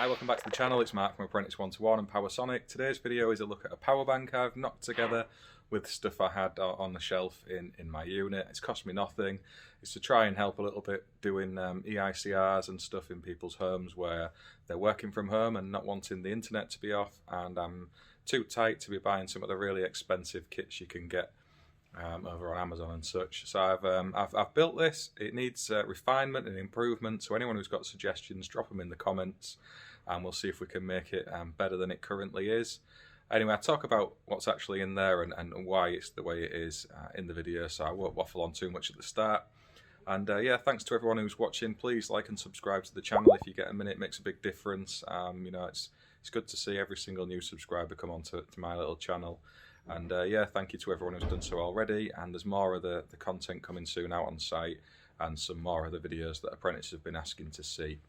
Hi, welcome back to the channel. It's Mark from Apprentice 1-to-1 and PowerSonic. Today's video is a look at a power bank I've knocked together with stuff I had on the shelf in my unit. It's cost me nothing. It's to try and help a little bit doing EICRs and stuff in people's homes where they're working from home and not wanting the internet to be off, and I'm too tight to be buying some of the really expensive kits you can get over on Amazon and such. So I've built this. It needs refinement and improvement, so anyone who's got suggestions, drop them in the comments and we'll see if we can make it better than it currently is. Anyway, I talk about what's actually in there and why it's the way it is in the video, so I won't waffle on too much at the start. And yeah, thanks to everyone who's watching. Please like and subscribe to the channel if you get a minute. It makes a big difference. You know, it's good to see every single new subscriber come onto my little channel. And yeah, thank you to everyone who's done so already. And there's more of the content coming soon out on site, and some more of the videos that apprentices have been asking to see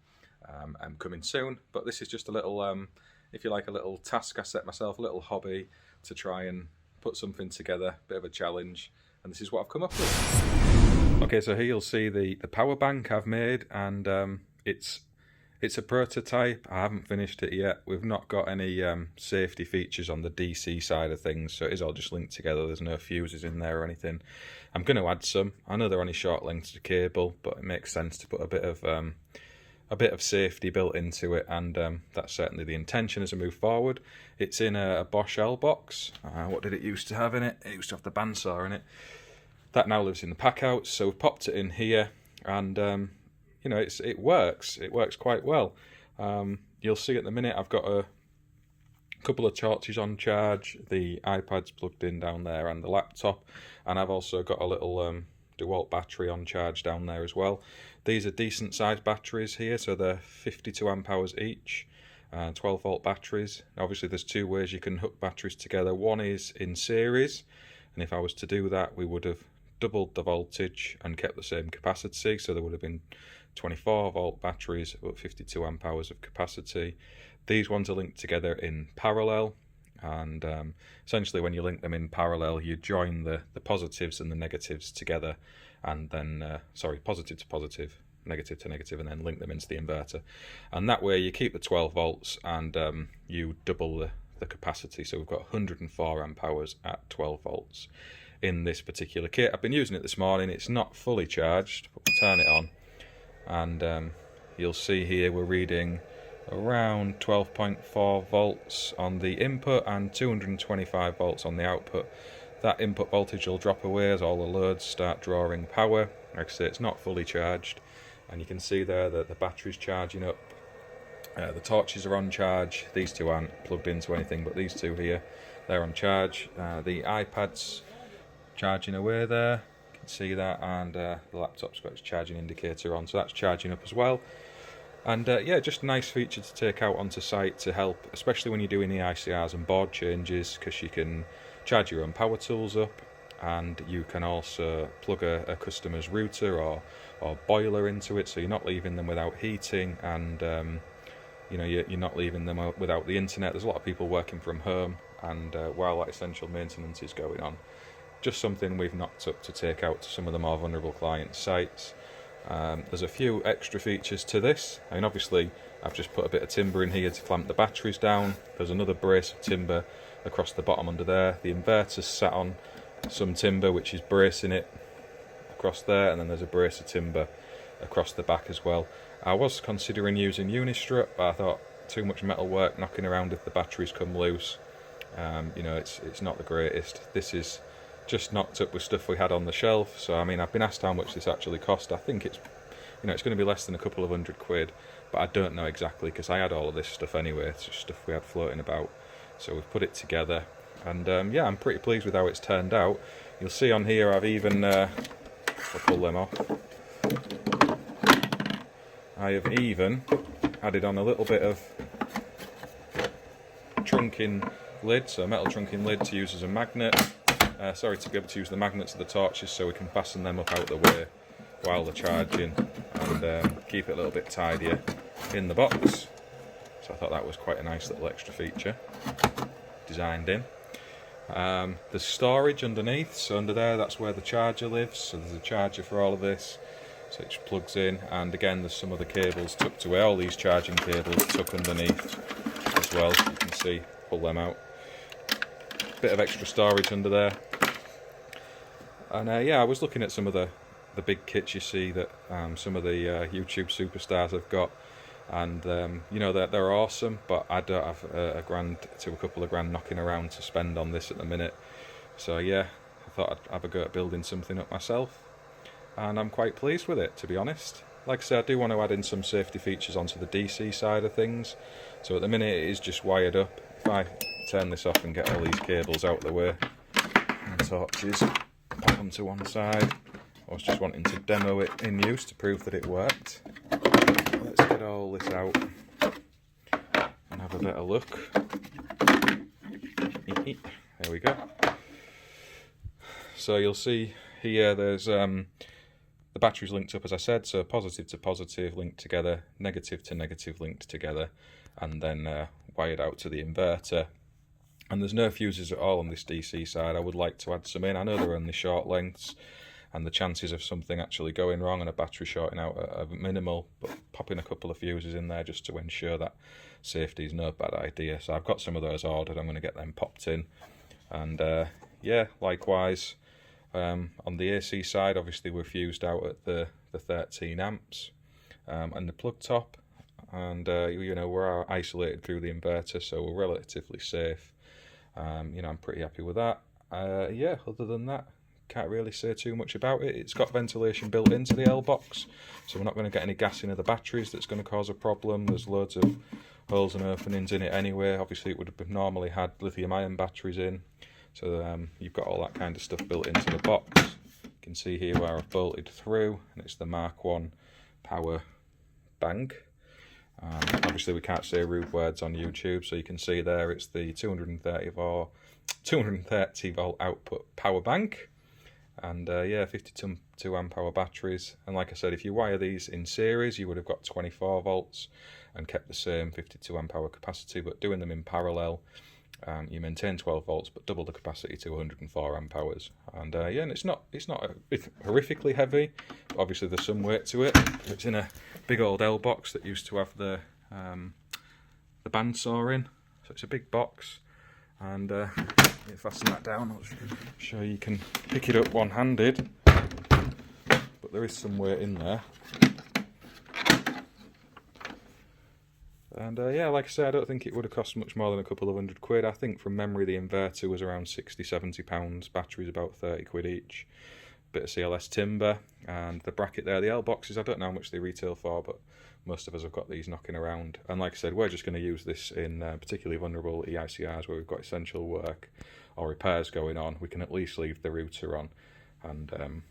coming soon. But this is just a little, if you like, a little task I set myself, a little hobby to try and put something together, bit of a challenge. And this is what I've come up with. Okay, so here you'll see the power bank I've made, and it's a prototype. I haven't finished it yet. We've not got any safety features on the DC side of things, so it is all just linked together. There's no fuses in there or anything. I'm going to add some. I know they're only short lengths of cable, but it makes sense to put a bit of safety built into it, and that's certainly the intention as I move forward. It's in a Bosch L box. What did it used to have in it? It used to have the bandsaw in it. That now lives in the pack out, so we've popped it in here, and you know, it works. It works quite well. You'll see at the minute I've got a couple of torches on charge, the iPad's plugged in down there, and the laptop, and I've also got a little DeWalt battery on charge down there as well. These are decent sized batteries here, so they're 52 amp hours each, 12 volt batteries. Obviously there's two ways you can hook batteries together. One is in series, and if I was to do that, we would have doubled the voltage and kept the same capacity, so there would have been 24 volt batteries at 52 amp hours of capacity. These ones are linked together in parallel, and essentially when you link them in parallel, you join the positives and the negatives together, and then positive to positive, negative to negative, and then link them into the inverter, and that way you keep the 12 volts and you double the capacity. So we've got 104 amp hours at 12 volts in this particular kit. I've been using it this morning. It's not fully charged, but we'll turn it on, and you'll see here we're reading around 12.4 volts on the input and 225 volts on the output. That input voltage will drop away as all the loads start drawing power. Like I say, it's not fully charged, and you can see there that the battery's charging up. The torches are on charge. These two aren't plugged into anything, but these two here, they're on charge. The iPad's charging away there, you can see that, and the laptop's got its charging indicator on, so that's charging up as well. And yeah, just a nice feature to take out onto site to help, especially when you're doing EICRs and board changes, because you can charge your own power tools up, and you can also plug a customer's router or boiler into it, so you're not leaving them without heating, and you know, you're not leaving them without the internet. There's a lot of people working from home, and while that essential maintenance is going on, just something we've knocked up to take out to some of the more vulnerable client sites. There's a few extra features to this. I mean, obviously I've just put a bit of timber in here to clamp the batteries down. There's another brace of timber across the bottom under there. The inverter's sat on some timber which is bracing it across there, and then there's a brace of timber across the back as well. I was considering using Unistrut, but I thought too much metal work knocking around if the batteries come loose. You know, it's not the greatest. This is just knocked up with stuff we had on the shelf. So I mean, I've been asked how much this actually cost. I think it's, you know, it's going to be less than a couple of £100, but I don't know exactly, because I had all of this stuff anyway. It's just stuff we had floating about, so we've put it together, and yeah, I'm pretty pleased with how it's turned out. You'll see on here I've even I'll pull them off. I have even added on a little bit of trunking lid, so a metal trunking lid to use as a magnet. To be able to use the magnets of the torches, so we can fasten them up out the way while they're charging, and keep it a little bit tidier in the box. So I thought that was quite a nice little extra feature designed in. There's storage underneath, so under there, that's where the charger lives, so there's a charger for all of this. So it just plugs in, and again there's some other cables tucked away, all these charging cables tuck underneath as well, you can see, pull them out. Bit of extra storage under there. And yeah, I was looking at some of the big kits you see that some of the YouTube superstars have got, and you know, they're awesome, but I don't have a grand to a couple of grand knocking around to spend on this at the minute. So yeah, I thought I'd have a go at building something up myself, and I'm quite pleased with it, to be honest. Like I said, I do want to add in some safety features onto the DC side of things. So at the minute it is just wired up. If I turn this off and get all these cables out of the way, and torches, put them to one side. I was just wanting to demo it in use to prove that it worked. Let's get all this out and have a better look. There we go. So you'll see here there's the batteries linked up, as I said, so positive to positive linked together, negative to negative linked together, and then wired out to the inverter. And there's no fuses at all on this DC side. I would like to add some in. I know they're only short lengths, and the chances of something actually going wrong and a battery shorting out are minimal, but popping a couple of fuses in there just to ensure that safety is no bad idea. So I've got some of those ordered. I'm going to get them popped in. And yeah, likewise, on the AC side, obviously we're fused out at the 13 amps and the plug top, and you know, we're isolated through the inverter, so we're relatively safe. You know, I'm pretty happy with that. Yeah, other than that, can't really say too much about it. It's got ventilation built into the L box, so we're not going to get any gas into the batteries that's going to cause a problem. There's loads of holes and openings in it anyway. Obviously it would have normally had lithium ion batteries in, so you've got all that kind of stuff built into the box. You can see here where I've bolted through, and it's the Mark 1 power bank. Obviously we can't say rude words on YouTube, so you can see there it's the 230 volt output power bank, and yeah, 52 amp hour batteries. And like I said, if you wire these in series, you would have got 24 volts and kept the same 52 amp hour capacity, but doing them in parallel, you maintain 12 volts but double the capacity to 104 amp hours. And yeah, and it's not horrifically heavy, but obviously there's some weight to it. It's in a big old L box that used to have the bandsaw in, so it's a big box. And you fasten that down, I'll show you can pick it up one-handed, but there is some weight in there. And yeah, like I said, I don't think it would have cost much more than a couple of £100. I think from memory the inverter was around £60–70, batteries about 30 quid each, bit of CLS timber, and the bracket there, the L boxes, I don't know how much they retail for, but most of us have got these knocking around. And like I said, we're just going to use this in particularly vulnerable EICRs where we've got essential work or repairs going on. We can at least leave the router on and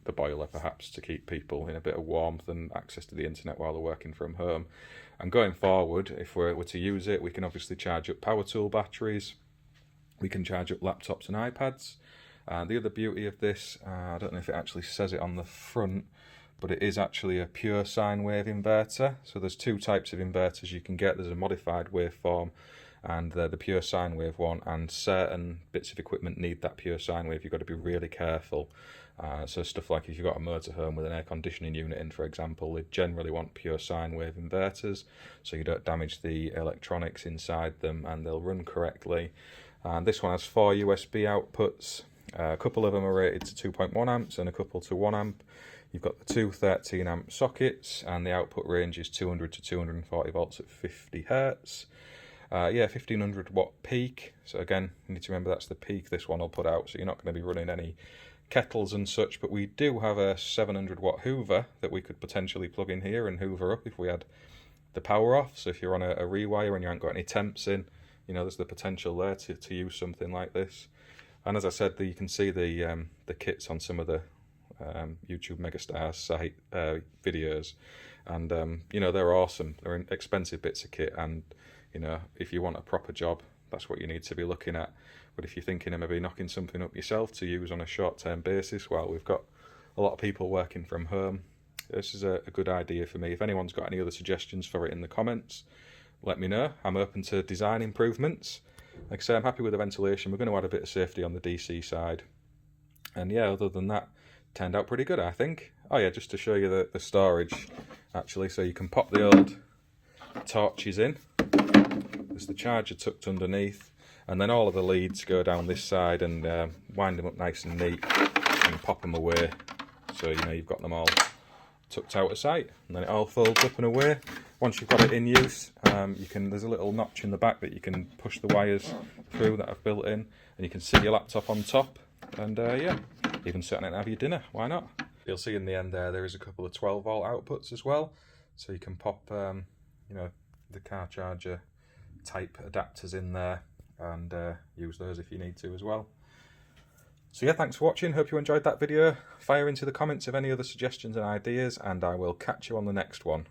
the boiler perhaps to keep people in a bit of warmth and access to the internet while they're working from home. And going forward, if we're to use it, we can obviously charge up power tool batteries, we can charge up laptops and iPads. The other beauty of this, I don't know if it actually says it on the front, but it is actually a pure sine wave inverter. So there's two types of inverters you can get. There's a modified waveform and the pure sine wave one, and certain bits of equipment need that pure sine wave. You've got to be really careful. So stuff like if you've got a motorhome with an air conditioning unit in, for example, they generally want pure sine wave inverters so you don't damage the electronics inside them and they'll run correctly. And this one has 4 USB outputs. A couple of them are rated to 2.1 amps and a couple to 1 amp. You've got the two 13 amp sockets, and the output range is 200 to 240 volts at 50 hertz. Yeah, 1500 watt peak. So again, you need to remember that's the peak this one will put out, so you're not going to be running any kettles and such. But we do have a 700 watt hoover that we could potentially plug in here and hoover up if we had the power off. So if you're on a rewire and you haven't got any temps in, you know, there's the potential there to use something like this. And as I said, you can see the kits on some of the YouTube Megastars site videos, and you know, they're awesome. They're expensive bits of kit, and you know, if you want a proper job, that's what you need to be looking at. But if you're thinking of maybe knocking something up yourself to use on a short-term basis, well, we've got a lot of people working from home, this is a good idea for me. If anyone's got any other suggestions for it in the comments, let me know. I'm open to design improvements. Like I say, I'm happy with the ventilation. We're going to add a bit of safety on the DC side. And yeah, other than that, turned out pretty good, I think. Oh yeah, just to show you the storage actually, so you can pop the old torches in. There's the charger tucked underneath, and then all of the leads go down this side and wind them up nice and neat and pop them away, so you know you've got them all tucked out of sight, and then it all folds up and away. Once you've got it in use, there's a little notch in the back that you can push the wires through that I've built in, and you can sit your laptop on top, and yeah, even sit on it and have your dinner, why not? You'll see in the end there is a couple of 12-volt outputs as well, so you can pop you know, the car charger type adapters in there and use those if you need to as well. So yeah, thanks for watching, hope you enjoyed that video. Fire into the comments of any other suggestions and ideas, and I will catch you on the next one.